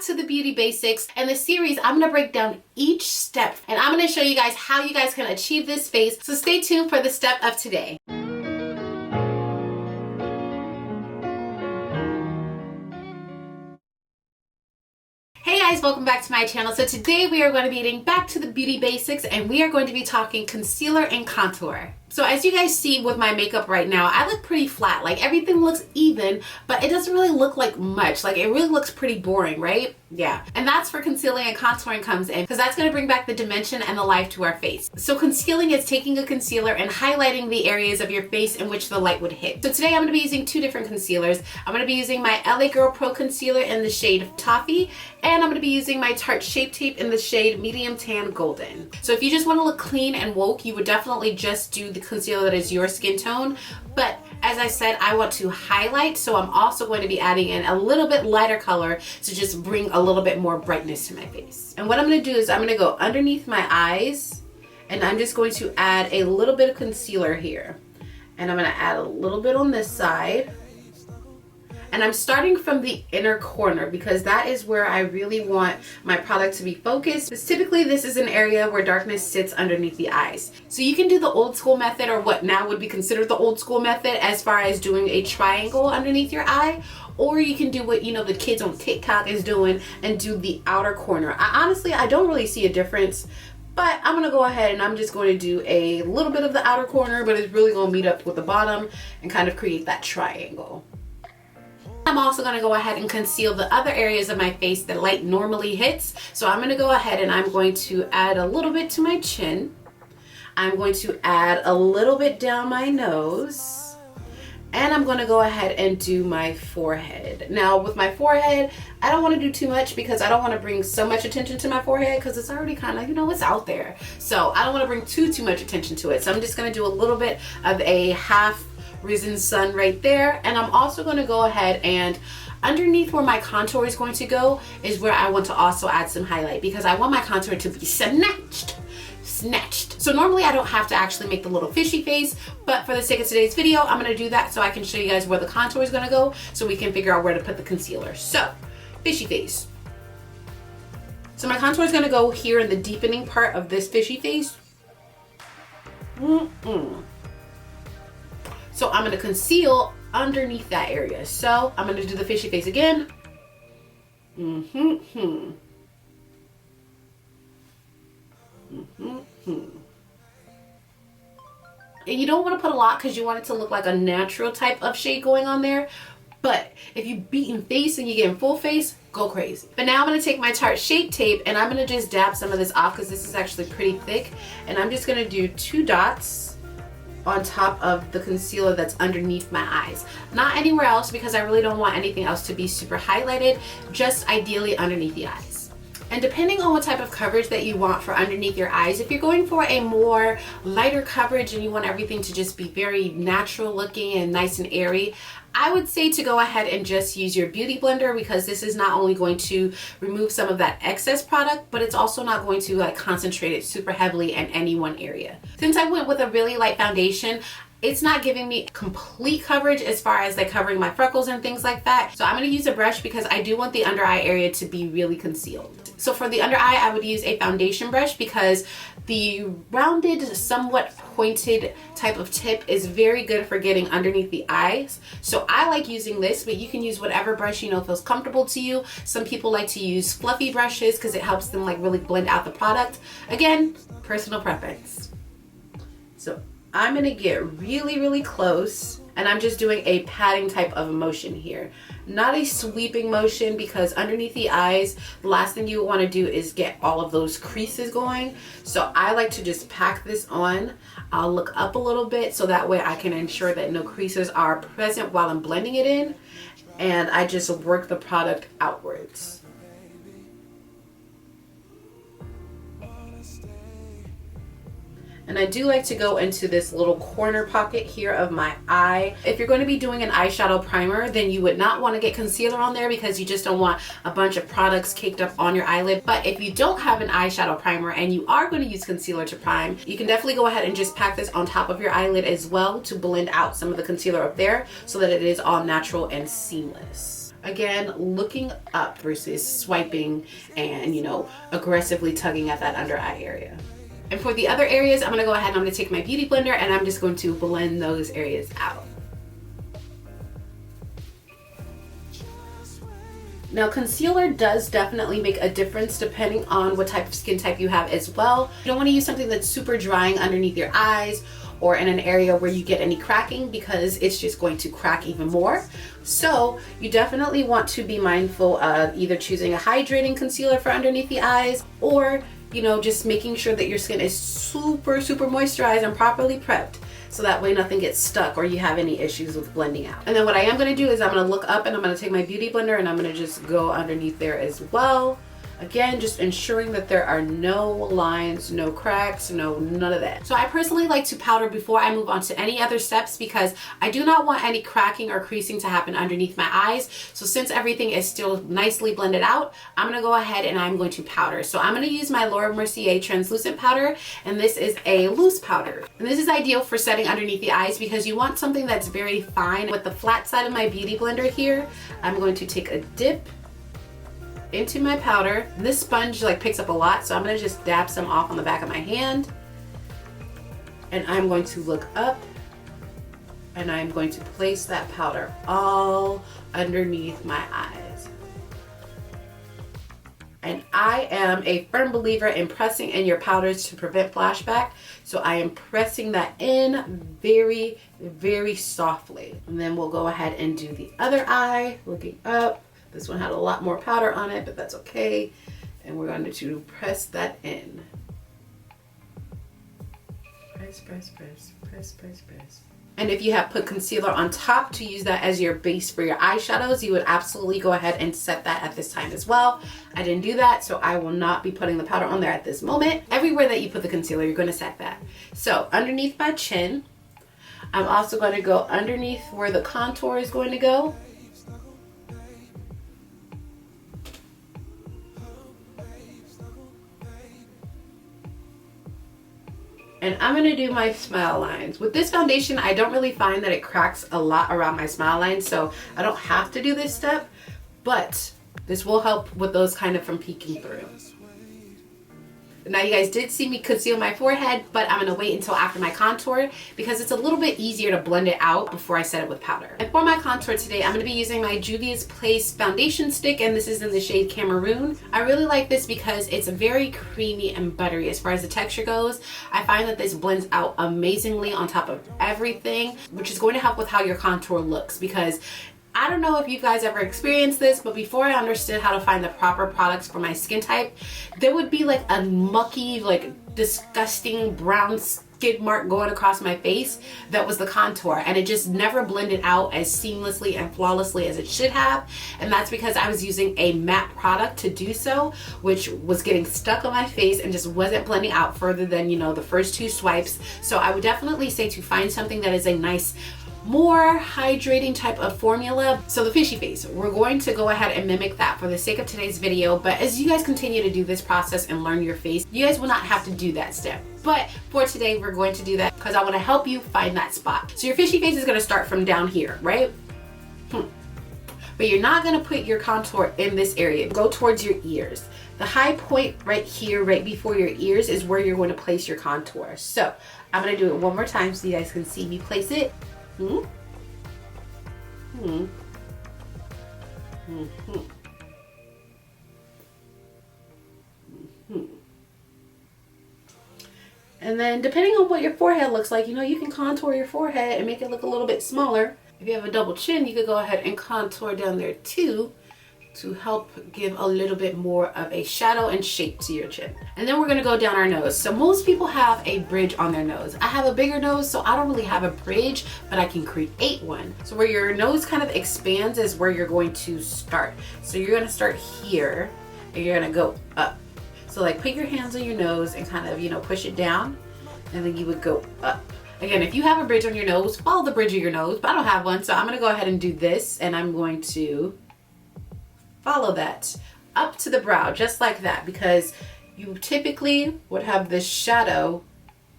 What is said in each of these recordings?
to the Beauty Basics. In this series, I'm gonna break down each step and I'm gonna show you guys how you guys can achieve this face. So stay tuned for the step of today. Hey guys, welcome back to my channel. So today we are going to be getting back to the Beauty Basics and we are going to be talking concealer and contour. So as you guys see with my makeup right now, I look pretty flat. Like everything looks even, but it doesn't really look like much. Like it really looks pretty boring, right? Yeah. And that's where concealing and contouring comes in, because that's going to bring back the dimension and the life to our face. So concealing is taking a concealer and highlighting the areas of your face in which the light would hit. So today I'm going to be using two different concealers. I'm going to be using my LA Girl Pro Concealer in the shade Toffee, and I'm going to be using my Tarte Shape Tape in the shade Medium Tan Golden. So if you just want to look clean and woke, you would definitely just do the concealer that is your skin tone. But as I said, I want to highlight, so I'm also going to be adding in a little bit lighter color to just bring a little bit more brightness to my face. And what I'm going to do is I'm going to go underneath my eyes and I'm just going to add a little bit of concealer here. And I'm going to add a little bit on this side. And I'm starting from the inner corner because that is where I really want my product to be focused. Specifically, this is an area where darkness sits underneath the eyes. So you can do the old school method, or what now would be considered the old school method, as far as doing a triangle underneath your eye. Or you can do what, you know, the kids on TikTok is doing and do the outer corner. I don't really see a difference. But I'm going to go ahead and I'm just going to do a little bit of the outer corner, but it's really going to meet up with the bottom and kind of create that triangle. I'm also going to go ahead and conceal the other areas of my face that light normally hits. So I'm going to go ahead and I'm going to add a little bit to my chin. I'm going to add a little bit down my nose. And I'm going to go ahead and do my forehead. Now with my forehead, I don't want to do too much because I don't want to bring so much attention to my forehead because it's already kind of, you know, it's out there. So I don't want to bring too much attention to it. So I'm just going to do a little bit of a half risen sun right there. And I'm also going to go ahead and underneath where my contour is going to go is where I want to also add some highlight, because I want my contour to be snatched. So normally I don't have to actually make the little fishy face, but for the sake of today's video, I'm going to do that so I can show you guys where the contour is going to go so we can figure out where to put the concealer. So fishy face. So my contour is going to go here in the deepening part of this fishy face. So I'm going to conceal underneath that area. So I'm going to do the fishy face again. And you don't want to put a lot because you want it to look like a natural type of shade going on there. But if you beat in face and you get in full face, go crazy. But now I'm going to take my Tarte Shape Tape and I'm going to just dab some of this off because this is actually pretty thick. And I'm just going to do 2 dots on top of the concealer that's underneath my eyes. Not anywhere else because I really don't want anything else to be super highlighted, just ideally underneath the eyes. And depending on what type of coverage that you want for underneath your eyes, if you're going for a more lighter coverage and you want everything to just be very natural looking and nice and airy, I would say to go ahead and just use your beauty blender, because this is not only going to remove some of that excess product, but it's also not going to like concentrate it super heavily in any one area. Since I went with a really light foundation, it's not giving me complete coverage as far as like covering my freckles and things like that. So I'm going to use a brush because I do want the under eye area to be really concealed. So for the under eye, I would use a foundation brush because the rounded, somewhat pointed type of tip is very good for getting underneath the eyes. So I like using this, but you can use whatever brush you know feels comfortable to you. Some people like to use fluffy brushes because it helps them like really blend out the product. Again, personal preference. So I'm gonna get really close and I'm just doing a patting type of motion here. Not a sweeping motion, because underneath the eyes, the last thing you want to do is get all of those creases going. So I like to just pack this on. I'll look up a little bit so that way I can ensure that no creases are present while I'm blending it in. And I just work the product outwards. And I do like to go into this little corner pocket here of my eye. If you're going to be doing an eyeshadow primer, then you would not want to get concealer on there because you just don't want a bunch of products caked up on your eyelid. But if you don't have an eyeshadow primer and you are going to use concealer to prime, you can definitely go ahead and just pack this on top of your eyelid as well to blend out some of the concealer up there so that it is all natural and seamless. Again, looking up versus swiping and, you know, aggressively tugging at that under eye area. And for the other areas, I'm gonna go ahead and I'm gonna take my beauty blender and I'm just going to blend those areas out. Now, concealer does definitely make a difference depending on what type of skin type you have as well. You don't want to use something that's super drying underneath your eyes or in an area where you get any cracking, because it's just going to crack even more. So you definitely want to be mindful of either choosing a hydrating concealer for underneath the eyes, or, you know, just making sure that your skin is super moisturized and properly prepped, so that way nothing gets stuck or you have any issues with blending out. And then what I am gonna do is I'm gonna look up and I'm gonna take my beauty blender and I'm gonna just go underneath there as well. Again, just ensuring that there are no lines, no cracks, none of that. So I personally like to powder before I move on to any other steps, because I do not want any cracking or creasing to happen underneath my eyes. So since everything is still nicely blended out, I'm gonna go ahead and I'm going to powder. So I'm gonna use my Laura Mercier translucent powder, and this is a loose powder. And this is ideal for setting underneath the eyes because you want something that's very fine. With the flat side of my beauty blender here, I'm going to take a dip into my powder. This sponge like picks up a lot, so I'm gonna just dab some off on the back of my hand, and I'm going to look up and I'm going to place that powder all underneath my eyes. And I am a firm believer in pressing in your powders to prevent flashback, so I am pressing that in very softly. And then we'll go ahead and do the other eye, looking up. This one had a lot more powder on it, but that's okay. And we're going to press that in. Press. And if you have put concealer on top to use that as your base for your eyeshadows, you would absolutely go ahead and set that at this time as well. I didn't do that, so I will not be putting the powder on there at this moment. Everywhere that you put the concealer, you're going to set that. So underneath my chin, I'm also going to go underneath where the contour is going to go. And I'm gonna do my smile lines. With this foundation, I don't really find that it cracks a lot around my smile lines, so I don't have to do this step, but this will help with those kind of from peeking through. Now you guys did see me conceal my forehead, but I'm gonna wait until after my contour because it's a little bit easier to blend it out before I set it with powder. And for my contour today, I'm gonna be using my Juvia's Place foundation stick, and this is in the shade Cameroon. I really like this because it's very creamy and buttery as far as the texture goes. I find that this blends out amazingly on top of everything, which is going to help with how your contour looks, because I don't know if you guys ever experienced this, but before I understood how to find the proper products for my skin type, there would be like a mucky, like disgusting brown skid mark going across my face that was the contour, and it just never blended out as seamlessly and flawlessly as it should have. And that's because I was using a matte product to do so, which was getting stuck on my face and just wasn't blending out further than, you know, the first 2 swipes. So I would definitely say to find something that is a nice, more hydrating type of formula. So the fishy face, we're going to go ahead and mimic that for the sake of today's video, but as you guys continue to do this process and learn your face, you guys will not have to do that step. But for today, we're going to do that because I want to help you find that spot. So your fishy face is going to start from down here, right? But you're not going to put your contour in this area. Go towards your ears. The high point right here, right before your ears, is where you're going to place your contour. So I'm going to do it one more time so you guys can see me place it. And then depending on what your forehead looks like, you know, you can contour your forehead and make it look a little bit smaller. If you have a double chin, you could go ahead and contour down there too, to help give a little bit more of a shadow and shape to your chin. And then we're gonna go down our nose. So most people have a bridge on their nose. I have a bigger nose, so I don't really have a bridge, but I can create one. So where your nose kind of expands is where you're going to start. So you're gonna start here and you're gonna go up. So like put your hands on your nose and kind of, you know, push it down, and then you would go up. Again, if you have a bridge on your nose, follow the bridge of your nose, but I don't have one, so I'm gonna go ahead and do this, and I'm going to follow that up to the brow, just like that, because you typically would have this shadow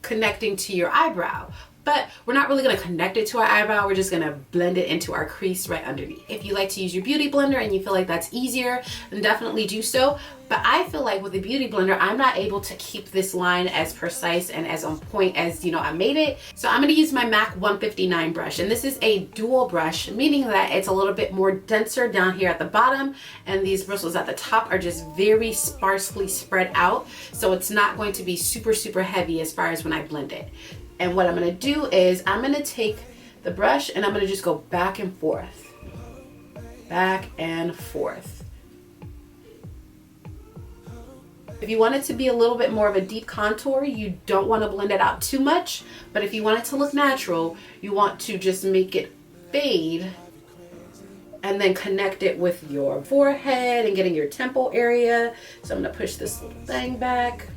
connecting to your eyebrow. but we're not really going to connect it to our eyebrow. We're just going to blend it into our crease right underneath. If you like to use your beauty blender and you feel like that's easier, then definitely do so. But I feel like with the beauty blender, I'm not able to keep this line as precise and as on point as, you know, I made it. So I'm going to use my MAC 159 brush, and this is a dual brush, meaning that it's a little bit more denser down here at the bottom, and these bristles at the top are just very sparsely spread out. So it's not going to be super, super heavy as far as when I blend it. And what I'm going to do is I'm going to take the brush and I'm going to just go back and forth, back and forth. If you want it to be a little bit more of a deep contour, you don't want to blend it out too much. But if you want it to look natural, you want to just make it fade and then connect it with your forehead and getting your temple area. So I'm going to push this little thing back.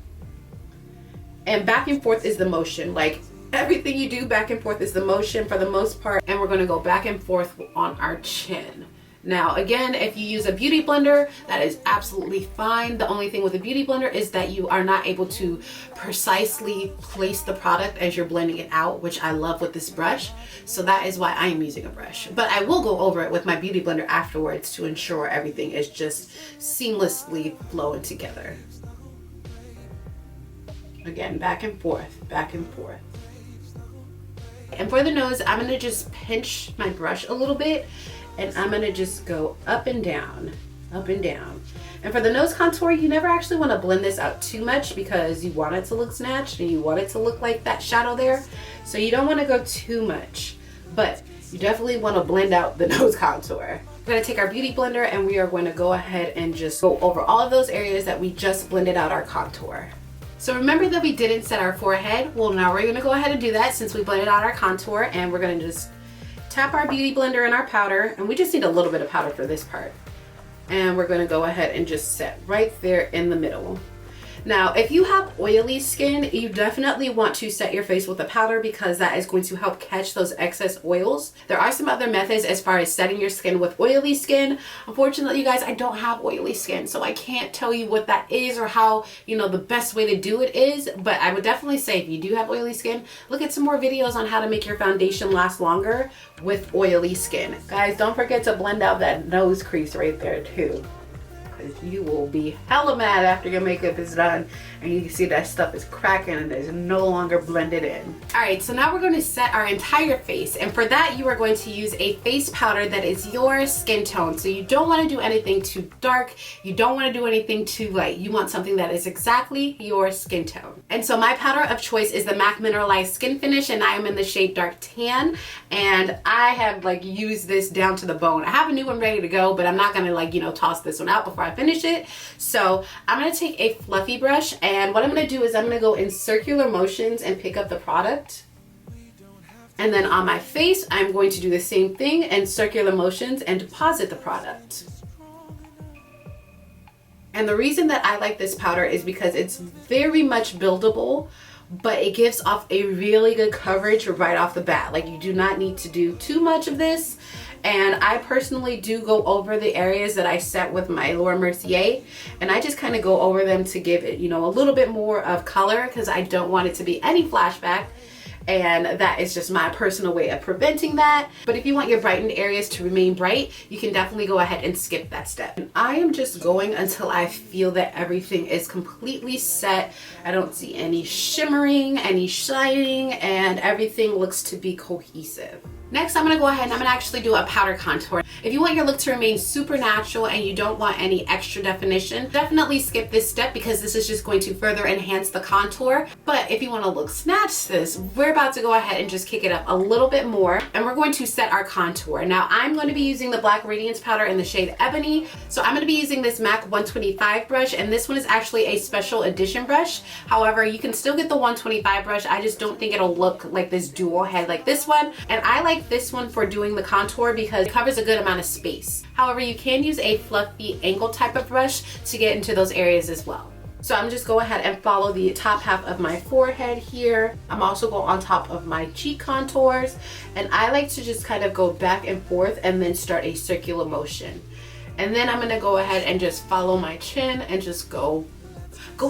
And back and forth is the motion. Like everything you do, back and forth is the motion for the most part. And we're going to go back and forth on our chin. Now, again, if you use a beauty blender, that is absolutely fine. The only thing with a beauty blender is that you are not able to precisely place the product as you're blending it out, which I love with this brush. So that is why I am using a brush. But I will go over it with my beauty blender afterwards to ensure everything is just seamlessly flowing together. Again, back and forth, back and forth. And for the nose, I'm gonna just pinch my brush a little bit, and I'm gonna just go up and down, up and down. And for the nose contour, you never actually wanna blend this out too much because you want it to look snatched and you want it to look like that shadow there. So you don't wanna go too much, but you definitely wanna blend out the nose contour. We're gonna take our beauty blender and we are going to go ahead and just go over all of those areas that we just blended out our contour. So remember that we didn't set our forehead. Well, now we're gonna go ahead and do that since we blended out our contour, and we're gonna just tap our beauty blender in our powder, and we just need a little bit of powder for this part. And we're gonna go ahead and just set right there in the middle. Now, if you have oily skin, you definitely want to set your face with a powder because that is going to help catch those excess oils. There are some other methods as far as setting your skin with oily skin. Unfortunately, you guys, I don't have oily skin, so I can't tell you what that is or how, you know, the best way to do it is. But I would definitely say if you do have oily skin, look at some more videos on how to make your foundation last longer with oily skin. Guys, don't forget to blend out that nose crease right there too. You will be hella mad after your makeup is done and you see that stuff is cracking and it's no longer blended in. All right, so now we're going to set our entire face, and for that you are going to use a face powder that is your skin tone. So you don't want to do anything too dark, you don't want to do anything too light. You want something that is exactly your skin tone. And so my powder of choice is the MAC Mineralized Skin Finish, and I am in the shade Dark Tan, and I have like used this down to the bone. I have a new one ready to go, but I'm not going to like, you know, toss this one out before I finish it. So I'm going to take a fluffy brush, and what I'm going to do is I'm going to go in circular motions and pick up the product. And then on my face, I'm going to do the same thing in circular motions and deposit the product. And the reason that I like this powder is because it's very much buildable, but it gives off a really good coverage right off the bat. Like, you do not need to do too much of this. And I personally do go over the areas that I set with my Laura Mercier, and I just kind of go over them to give it, you know, a little bit more of color because I don't want it to be any flashback. And that is just my personal way of preventing that. But if you want your brightened areas to remain bright, you can definitely go ahead and skip that step. And I am just going until I feel that everything is completely set. I don't see any shimmering, any shining, and everything looks to be cohesive. Next, I'm gonna go ahead and I'm gonna actually do a powder contour. If you want your look to remain super natural and you don't want any extra definition, definitely skip this step because this is just going to further enhance the contour. But if you wanna look snatched this, we're about to go ahead and just kick it up a little bit more, and we're going to set our contour. Now, I'm going to be using the Black Radiance powder in the shade Ebony. So I'm gonna be using this MAC 125 brush, and this one is actually a special edition brush. However, you can still get the 125 brush. I just don't think it'll look like this dual head like this one. And I like this one for doing the contour because it covers a good amount of space. However, you can use a fluffy angle type of brush to get into those areas as well. So I'm just go ahead and follow the top half of my forehead here. I'm also going on top of my cheek contours, and I like to just kind of go back and forth and then start a circular motion. And then I'm gonna go ahead and just follow my chin and just go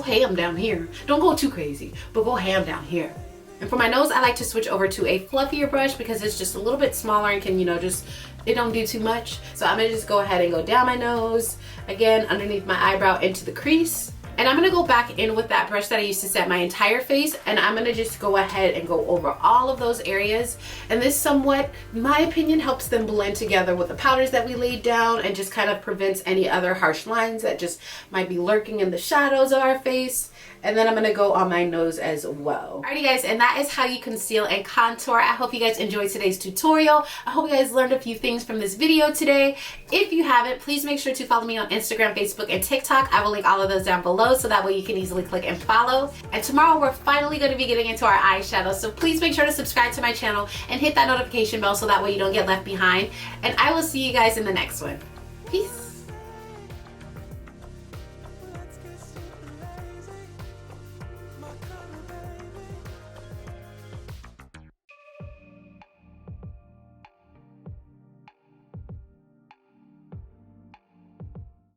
ham down here. Don't go too crazy, but go ham down here. And for my nose, I like to switch over to a fluffier brush because it's just a little bit smaller and can, you know, just, it don't do too much. So I'm gonna just go ahead and go down my nose, again, underneath my eyebrow into the crease. And I'm gonna go back in with that brush that I used to set my entire face, and I'm gonna just go ahead and go over all of those areas. And this somewhat, in my opinion, helps them blend together with the powders that we laid down and just kind of prevents any other harsh lines that just might be lurking in the shadows of our face. And then I'm gonna go on my nose as well. Alrighty guys, and that is how you conceal and contour. I hope you guys enjoyed today's tutorial. I hope you guys learned a few things from this video today. If you haven't, please make sure to follow me on Instagram, Facebook, and TikTok. I will link all of those down below so that way you can easily click and follow. And tomorrow we're finally gonna be getting into our eyeshadow. So please make sure to subscribe to my channel and hit that notification bell so that way you don't get left behind. And I will see you guys in the next one. Peace.